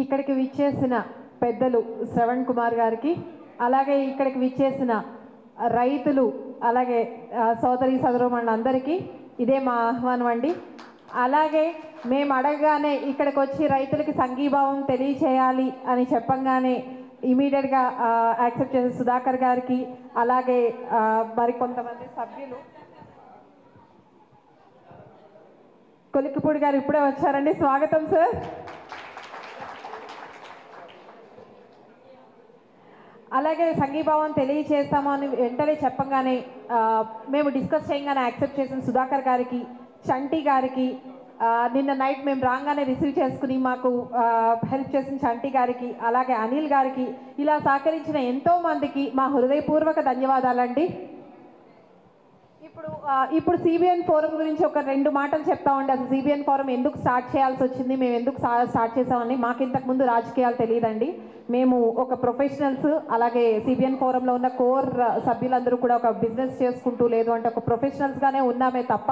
ఇక్కడికి విచ్చేసిన పెద్దలు శ్రవణ్ కుమార్ గారికి, అలాగే ఇక్కడికి విచ్చేసిన రైతులు, అలాగే సోదరి సోదరుమణులందరికీ ఇదే మా ఆహ్వానం అండి. అలాగే మేము అడగగానే ఇక్కడికి వచ్చి రైతులకి సంఘీభావం తెలియచేయాలి అని చెప్పంగానే ఇమీడియట్గా యాక్సెప్ట్ చేసిన సుధాకర్ గారికి, అలాగే మరికొంతమంది సభ్యులు, కొలికిపూడి గారు ఇప్పుడే వచ్చారండి, స్వాగతం సార్. అలాగే సంఘీభావం తెలియచేస్తాము అని వెంటనే చెప్పంగానే మేము డిస్కస్ చేయగానే యాక్సెప్ట్ చేసిన సుధాకర్ గారికి, చంటి గారికి, నిన్న నైట్ మేము రాగానే రిసీవ్ చేసుకుని మాకు హెల్ప్ చేసిన చంటి గారికి, అలాగే అనిల్ గారికి, ఇలా సహకరించిన ఎంతోమందికి మా హృదయపూర్వక ధన్యవాదాలండి. ఇప్పుడు సిబిఎన్ ఫోరం గురించి ఒక 2 మాటలు చెప్తామండి. అసలు సిబిఎన్ ఫోరం ఎందుకు స్టార్ట్ చేయాల్సి వచ్చింది, మేము ఎందుకు స్టార్ట్ చేసామని. మాకు ఇంతకుముందు రాజకీయాలు తెలియదండి. మేము ఒక ప్రొఫెషనల్స్, అలాగే సిబిఎన్ ఫోరంలో ఉన్న కోర్ సభ్యులందరూ కూడా ఒక బిజినెస్ చేసుకుంటూ, లేదు అంటే ఒక ప్రొఫెషనల్స్గానే ఉన్నామే తప్ప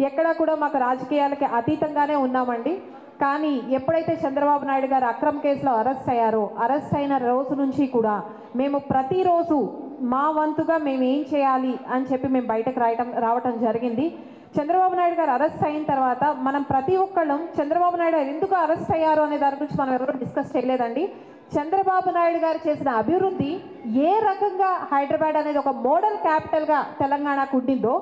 ఎక్కడా కూడా మాకు రాజకీయాలకి అతీతంగానే ఉన్నామండి. కానీ ఎప్పుడైతే చంద్రబాబు నాయుడు గారు అక్రమ్ కేసులో అరెస్ట్ అయ్యారో, అరెస్ట్ అయిన రోజు నుంచి కూడా మేము ప్రతిరోజు మా వంతుగా మేము ఏం చేయాలి అని చెప్పి మేము బయటకు రావటం జరిగింది. చంద్రబాబు నాయుడు గారు అరెస్ట్ అయిన తర్వాత మనం ప్రతి ఒక్కళ్ళం చంద్రబాబు నాయుడు గారు ఎందుకు అరెస్ట్ అయ్యారు అనే దాని గురించి మనం ఎవరు డిస్కస్ చేయలేదండి. చంద్రబాబు నాయుడు గారు చేసిన అభివృద్ధి ఏ రకంగా హైదరాబాద్ అనేది ఒక మోడల్ క్యాపిటల్గా తెలంగాణకు ఉండిందో,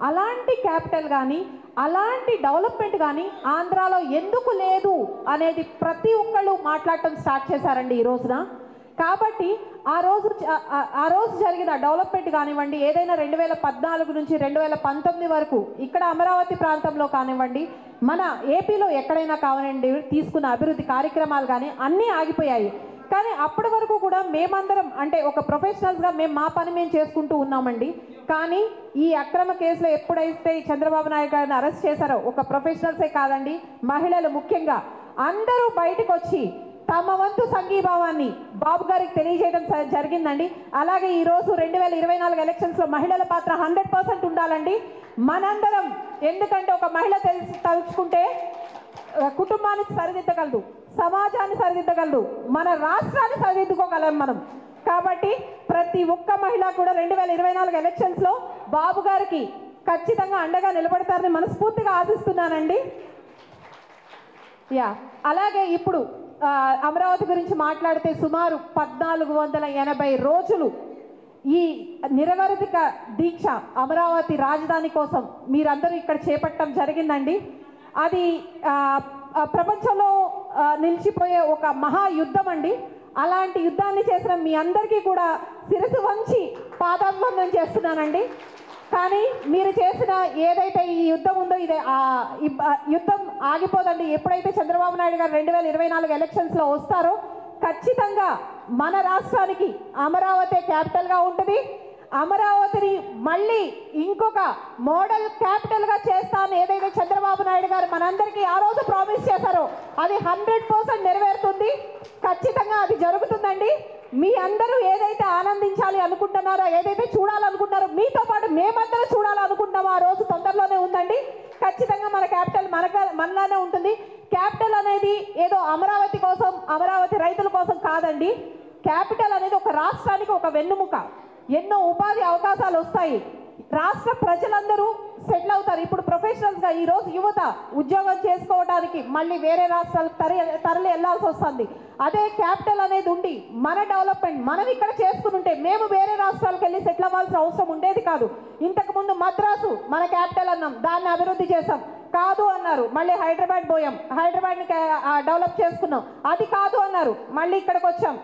అలాంటి క్యాపిటల్ కానీ అలాంటి డెవలప్మెంట్ కానీ ఆంధ్రాలో ఎందుకు లేదు అనేది ప్రతి ఒక్కళ్ళు మాట్లాడటం స్టార్ట్ చేశారండి ఈ రోజున. కాబట్టి ఆ రోజు జరిగిన డెవలప్మెంట్ కానివ్వండి, ఏదైనా 2014 నుంచి 2019 వరకు ఇక్కడ అమరావతి ప్రాంతంలో కానివ్వండి, మన ఏపీలో ఎక్కడైనా కానివ్వండి, తీసుకున్న అభివృద్ధి కార్యక్రమాలు కానీ అన్నీ ఆగిపోయాయి. కానీ అప్పటి వరకు కూడా మేమందరం అంటే ఒక ప్రొఫెషనల్స్గా మేము మా పని మేము చేసుకుంటూ ఉన్నామండి. కానీ ఈ అక్రమ కేసులో ఎప్పుడైతే చంద్రబాబు నాయుడు గారిని అరెస్ట్ చేశారో, ఒక ప్రొఫెషనల్సే కాదండి, మహిళలు ముఖ్యంగా అందరూ బయటకు వచ్చి తమ వంతు సంఘీభావాన్ని బాబు గారికి తెలియజేయడం జరిగిందండి. అలాగే ఈరోజు 2024 ఎలక్షన్స్లో మహిళల పాత్ర 100% ఉండాలండి మనందరం. ఎందుకంటే ఒక మహిళ తలుచుకుంటే కుటుంబానికి సరిదిద్దగలదు, సమాజాన్ని సరిదిద్దగలదు, మన రాష్ట్రాన్ని సరిదిద్దుకోగలం మనం. కాబట్టి ప్రతి ఒక్క మహిళ కూడా 2024 ఎలక్షన్స్లో బాబు గారికి ఖచ్చితంగా అండగా నిలబడతారని మనస్ఫూర్తిగా ఆశిస్తున్నానండి. అలాగే ఇప్పుడు అమరావతి గురించి మాట్లాడితే సుమారు 1480 రోజులు ఈ నిరవధిక దీక్ష అమరావతి రాజధాని కోసం మీరందరూ ఇక్కడ చేపట్టడం జరిగిందండి. అది ప్రపంచంలో నిలిచిపోయే ఒక మహాయుద్ధం అండి. అలాంటి యుద్ధాన్ని చేసిన మీ అందరికీ కూడా శిరసు వంచి పాదాభివందనం చేస్తున్నానండి. కానీ మీరు చేసిన ఏదైతే ఈ యుద్ధం ఉందో ఇదే యుద్ధం ఆగిపోదండి. ఎప్పుడైతే చంద్రబాబు నాయుడు గారు 2024 ఎలక్షన్స్లో వస్తారో ఖచ్చితంగా మన రాష్ట్రానికి అమరావతి క్యాపిటల్గా ఉంటుంది. అమరావతిని మళ్ళీ ఇంకొక మోడల్ క్యాపిటల్గా చేస్తానని ఏదైతే చంద్రబాబు నాయుడు గారు మనందరికీ ఆ రోజు ప్రామిస్ చేశారో అది 100% నెరవేరుతుంది. ఖచ్చితంగా అది జరుగుతుందండి. మీ అందరూ ఏదైతే ఆనందించాలి అనుకుంటున్నారో, ఏదైతే చూడాలనుకుంటున్నారో, మీతో పాటు మేమందరూ చూడాలనుకుంటున్నామో ఆ రోజు తొందరలోనే ఉందండి. ఖచ్చితంగా మన క్యాపిటల్ మనలానే ఉంటుంది. క్యాపిటల్ అనేది ఏదో అమరావతి కోసం, అమరావతి రైతుల కోసం కాదండి. క్యాపిటల్ అనేది ఒక రాష్ట్రానికి ఒక వెన్నుముక. ఎన్నో ఉపాధి అవకాశాలు వస్తాయి, రాష్ట్ర ప్రజలందరూ సెటిల్ అవుతారు. ఇప్పుడు ప్రొఫెషనల్స్గా ఈరోజు యువత ఉద్యోగం చేసుకోవడానికి మళ్ళీ వేరే రాష్ట్రాలకు తరలి వెళ్లాల్సి వస్తుంది. అదే క్యాపిటల్ అనేది ఉండి మన డెవలప్మెంట్ మనం ఇక్కడ చేసుకుని ఉంటే మేము వేరే రాష్ట్రాలకు వెళ్ళి సెటిల్ అవ్వాల్సిన అవసరం ఉండేది కాదు. ఇంతకుముందు మద్రాసు మన క్యాపిటల్ అన్నాం, దాన్ని అభివృద్ధి చేసాం, కాదు అన్నారు, మళ్ళీ హైదరాబాద్ పోయాం, హైదరాబాద్ని డెవలప్ చేసుకున్నాం, అది కాదు అన్నారు, మళ్ళీ ఇక్కడికి వచ్చాం.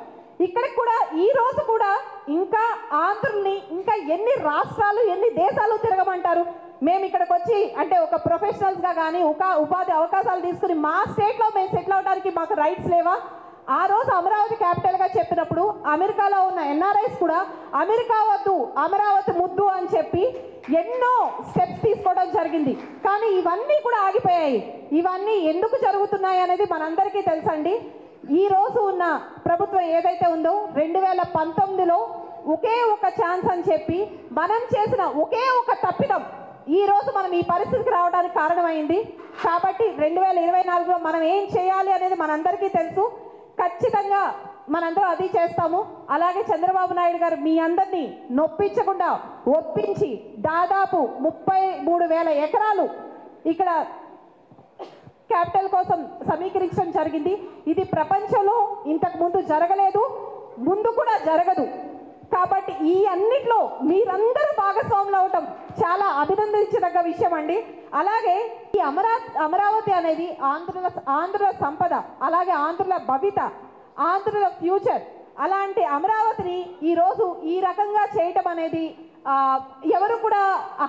ఇక్కడికి కూడా ఈ రోజు కూడా ఇంకా ఆంధ్రుల్ని ఇంకా ఎన్ని రాష్ట్రాలు ఎన్ని దేశాలు తిరగమంటారు? మేము ఇక్కడికి వచ్చి అంటే ఒక ప్రొఫెషనల్స్గా కానీ ఉపాధి అవకాశాలు తీసుకుని మా స్టేట్లో మేము సెటిల్ అవడానికి మాకు రైట్స్ లేవా? ఆ రోజు అమరావతి క్యాపిటల్గా చెప్పినప్పుడు అమెరికాలో ఉన్న ఎన్ఆర్ఐస్ కూడా అమెరికా వద్దు అమరావతి ముద్దు అని చెప్పి ఎన్నో స్టెప్స్ తీసుకోవడం జరిగింది. కానీ ఇవన్నీ కూడా ఆగిపోయాయి. ఇవన్నీ ఎందుకు జరుగుతున్నాయి అనేది మనందరికీ తెలుసండి. ఈ రోజు ఉన్న ప్రభుత్వం ఏదైతే ఉందో 2019లో ఒకే ఒక ఛాన్స్ అని చెప్పి మనం చేసిన ఒకే ఒక తప్పిదం ఈ రోజు మనం ఈ పరిస్థితికి రావడానికి కారణమైంది. కాబట్టి 2024లో మనం ఏం చేయాలి అనేది మనందరికీ తెలుసు. ఖచ్చితంగా మనందరం అది చేస్తాము. అలాగే చంద్రబాబు నాయుడు గారు మీ అందరినీ నొప్పించకుండా ఒప్పించి దాదాపు 33,000 ఎకరాలు ఇక్కడ క్యాపిటల్ కోసం సమీకరించడం జరిగింది. ఇది ప్రపంచంలో ఇంతకు ముందు జరగలేదు, ముందు కూడా జరగదు. కాబట్టి ఈ అన్నిట్లో మీరందరూ భాగస్వాములు అవటం చాలా అభినందించదగ్గ విషయం అండి. అలాగే ఈ అమరావతి అనేది ఆంధ్రుల సంపద, అలాగే ఆంధ్రుల భవిత, ఆంధ్రుల ఫ్యూచర్. అలాంటి అమరావతిని ఈరోజు ఈ రకంగా చేయటం అనేది ఎవరు కూడా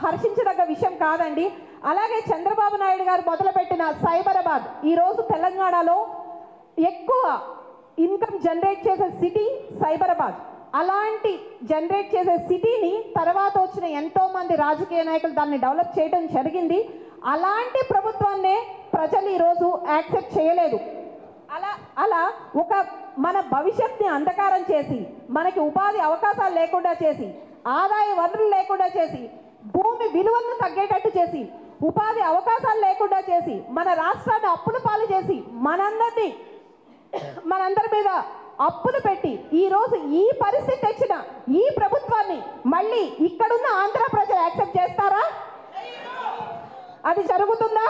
హర్షించదగ్గ విషయం కాదండి. అలాగే చంద్రబాబు నాయుడు గారు మొదలుపెట్టిన సైబరాబాద్ ఈరోజు తెలంగాణలో ఎక్కువ ఇన్కమ్ జనరేట్ చేసే సిటీ సైబరాబాద్. అలాంటి జనరేట్ చేసే సిటీని తర్వాత వచ్చిన ఎంతోమంది రాజకీయ నాయకులు దాన్ని డెవలప్ చేయడం జరిగింది. అలాంటి ప్రభుత్వాన్నే ప్రజలు ఈరోజు యాక్సెప్ట్ చేయలేదు. అలా ఒక మన భవిష్యత్తుని అంధకారం చేసి, మనకి ఉపాధి అవకాశాలు లేకుండా చేసి, ఆదాయ వనరులు లేకుండా చేసి, భూమి విలువలను తగ్గేటట్టు చేసి, ఉపాధి అవకాశాలు లేకుండా చేసి, మన రాష్ట్రాన్ని అప్పుల పాలు చేసి, మనందరి మీద అప్పులు పెట్టి ఈరోజు ఈ పరిస్థితి తెచ్చిన ఈ ప్రభుత్వాన్ని మళ్ళీ ఇక్కడున్న ఆంధ్ర ప్రజలు యాక్సెప్ట్ చేస్తారా? అది జరుగుతుందా?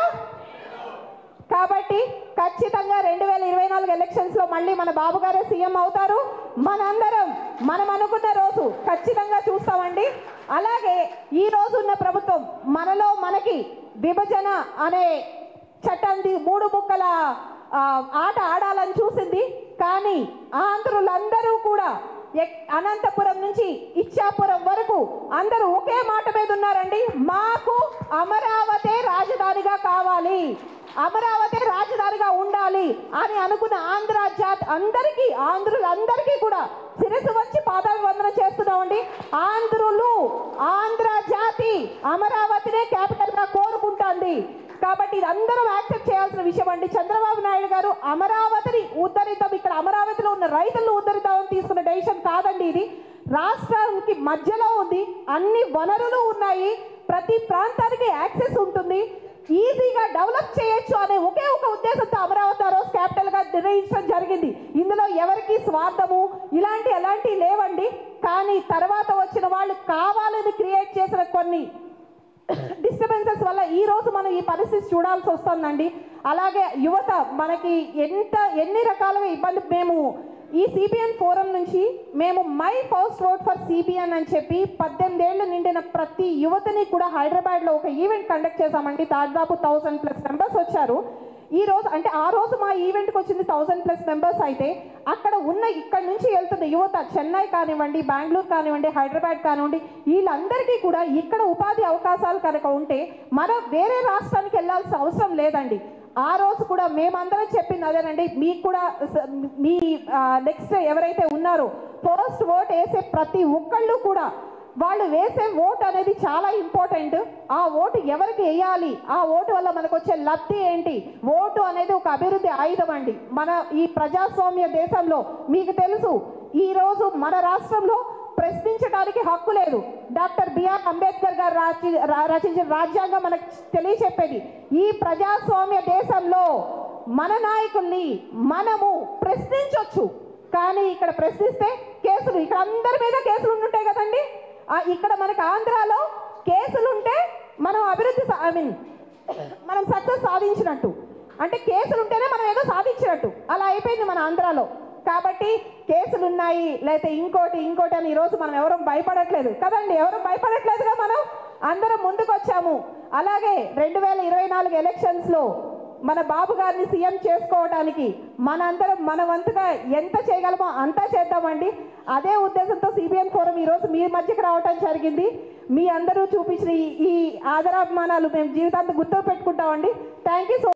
కాబట్టి ఖచ్చితంగా 2024 ఎలక్షన్స్లో మళ్ళీ మన బాబు గారే సీఎం అవుతారు. మనందరం మనం అనుకున్న రోజు ఖచ్చితంగా చూస్తామండి. అలాగే ఈ రోజు ఉన్న ప్రభుత్వం మనలో మనకి విభజన అనే చట్టాన్ని 3 ముక్కల ఆట ఆడాలని చూసింది. కానీ ఆంధ్రులందరూ కూడా అనంతపురం నుంచి ఇచ్చాపురం వరకు అందరూ ఒకే మాట మీద ఉన్నారండి. మాకు అమరావతి రాజధానిగా కావాలి, అమరావతి రాజధానిగా ఉండాలి అని అనుకున్న ఆంధ్ర జాతి అందరికీ, ఆంధ్రులందరికీ కూడా శిరస్సు వచ్చి పాదాభివందనం చేస్తున్నామండి. ఆంధ్ర జాతి అమరావతినే క్యాపిటల్ గా కోరుకుంటోంది. కాబట్టి ఇది అందరం యాక్సెప్ట్ చేయాల్సిన విషయం అండి. చంద్రబాబు నాయుడు గారు అమరావతిని ఉద్ధరిద్దాం, ఇక్కడ అమరావతిలో ఉన్న రైతులను ఉద్ధరిద్దామని తీసుకున్న డెసిషన్ కాదండి. ఇది రాష్ట్రానికి మధ్యలో ఉంది, అన్ని వనరులు ఉన్నాయి, ప్రతి ప్రాంతానికి యాక్సెస్ ఉంటుంది, ఈజీగా డెవలప్ చేయొచ్చు అనే ఒకే ఒక ఉద్దేశంతో అమరావతి ఆ రోజు క్యాపిటల్ గా నిర్ణయించడం జరిగింది. ఇందులో ఎవరికి స్వార్థము ఎలాంటి లేవండి. కానీ తర్వాత వచ్చిన వాళ్ళు కావాలని క్రియేట్ చేసిన కొన్ని డిస్టర్బెన్సెస్ వల్ల ఈ రోజు మనం ఈ పరిస్థితి చూడాల్సి వస్తుందండి. అలాగే యువత మనకి ఎన్ని రకాలుగా ఇబ్బంది. మేము ఈ సిబిఎన్ ఫోరం నుంచి మేము my first vote for CBN అని చెప్పి 18 ఏళ్ళు నిండిన ప్రతి యువతని కూడా హైదరాబాద్లో ఒక ఈవెంట్ కండక్ట్ చేశామండి. దాదాపు 1000+ మెంబర్స్ వచ్చారు. ఈ రోజు అంటే ఆ రోజు మా ఈవెంట్కి వచ్చింది 1000+ మెంబర్స్. అయితే అక్కడ ఉన్న ఇక్కడ నుంచి వెళ్తున్న యువత చెన్నై కానివ్వండి, బెంగళూరు కానివ్వండి, హైదరాబాద్ కానివ్వండి, వీళ్ళందరికీ కూడా ఇక్కడ ఉపాధి అవకాశాలు కనుక ఉంటే మనం వేరే రాష్ట్రానికి వెళ్ళాల్సిన అవసరం లేదండి. ఆ రోజు కూడా మేమందరం చెప్పింది అదేనండి. మీకు కూడా మీ నెక్స్ట్ ఎవరైతే ఉన్నారో ఫస్ట్ ఓట్ వేసే ప్రతి ఒక్కళ్ళు కూడా వాళ్ళు వేసే ఓటు అనేది చాలా ఇంపార్టెంట్. ఆ ఓటు ఎవరికి వేయాలి, ఆ ఓటు వల్ల మనకు వచ్చే లబ్ధి ఏంటి? ఓటు అనేది ఒక అభివృద్ధి ఆయుధం అండి. మన ఈ ప్రజాస్వామ్య దేశంలో మీకు తెలుసు, ఈరోజు మన రాష్ట్రంలో ప్రశ్నించడానికి హక్కు లేదు. డాక్టర్ బిఆర్ అంబేద్కర్ గారు రచించిన రాజ్యాంగం మనకు తెలియచెప్పేది ఈ ప్రజాస్వామ్య దేశంలో మన నాయకుల్ని మనము ప్రశ్నించవచ్చు. కానీ ఇక్కడ ప్రశ్నిస్తే కేసులు, ఇక్కడ అందరి మీద కేసులు ఉంటుంటాయి కదండి. ఇక్కడ మనకు ఆంధ్రాలో కేసులుంటే మనం అభివృద్ధి మనం సక్సెస్ సాధించినట్టు, అంటే కేసులుంటేనే మనం ఏదో సాధించినట్టు అలా అయిపోయింది మన ఆంధ్రాలో. కాబట్టి కేసులు ఉన్నాయి లేకపోతే ఇంకోటి అని ఈరోజు మనం ఎవరు భయపడట్లేదు కదండి. ఎవరు భయపడట్లేదుగా, మనం అందరం ముందుకు వచ్చాము. అలాగే 2024 ఎలక్షన్స్లో మన బాబు గారిని సీఎం చేసుకోవడానికి మనందరం మన వంతుగా ఎంత చేయగలమో అంతా చేద్దామండి. అదే ఉద్దేశంతో సిబిఎన్ ఫోరం ఈరోజు మీ మధ్యకి రావటం జరిగింది. మీ అందరూ చూపించిన ఈ ఆదరాభిమానాలు మేము జీవితాంతం గుర్తు పెట్టుకుంటామండి. Thank you so